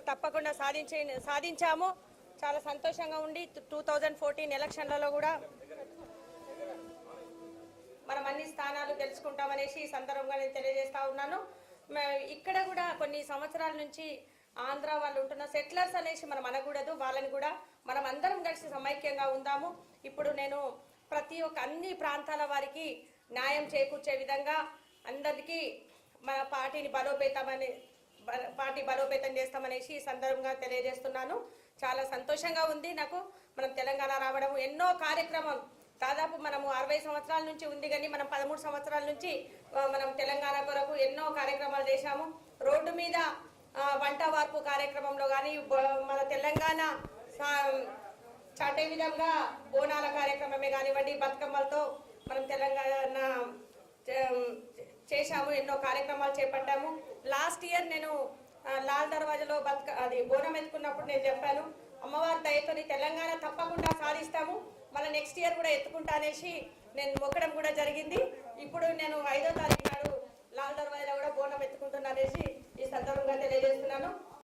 తప్పకుండా సాధించాము. చాలా సంతోషంగా ఉండి 2014 ఎలక్షన్లలో కూడా మనం అన్ని స్థానాలు గెలుచుకుంటామనేసి ఈ సందర్భంగా నేను తెలియజేస్తా ఉన్నాను. ఇక్కడ కూడా కొన్ని సంవత్సరాల నుంచి ఆంధ్ర వాళ్ళు ఉంటున్న సెటిలర్స్ అనేసి మనం అనకూడదు, వాళ్ళని కూడా మనం అందరం కలిసి సమైక్యంగా ఉందాము. ఇప్పుడు నేను ప్రతి ఒక్క అన్ని ప్రాంతాల వారికి న్యాయం చేకూర్చే విధంగా అందరికీ మన పార్టీ బలోపేతం చేస్తామనేసి ఈ సందర్భంగా తెలియజేస్తున్నాను. చాలా సంతోషంగా ఉంది నాకు. మనం తెలంగాణ రావడం ఎన్నో కార్యక్రమం దాదాపు మనము 60 సంవత్సరాల నుంచి ఉంది, కానీ మనం 13 సంవత్సరాల నుంచి మనం తెలంగాణ కొరకు ఎన్నో కార్యక్రమాలు చేశాము. రోడ్డు మీద వంట వార్పు కార్యక్రమంలో కానీ మన తెలంగాణ చాటే విధంగా బోనాల కార్యక్రమమే కానివ్వండి, బతుకమ్మలతో మనం తెలంగాణ చేశాము, ఎన్నో కార్యక్రమాలు చేపట్టాము. లాస్ట్ ఇయర్ నేను లాల్ దర్వాజాలో బోనం ఎత్తుకున్నప్పుడు నేను చెప్పాను, అమ్మవారి దయతోని తెలంగాణ తప్పకుండా సాధిస్తాము, మళ్ళీ నెక్స్ట్ ఇయర్ కూడా ఎత్తుకుంటా అనేసి నేను మొక్కడం కూడా జరిగింది. ఇప్పుడు నేను 5వ తారీఖు నాడు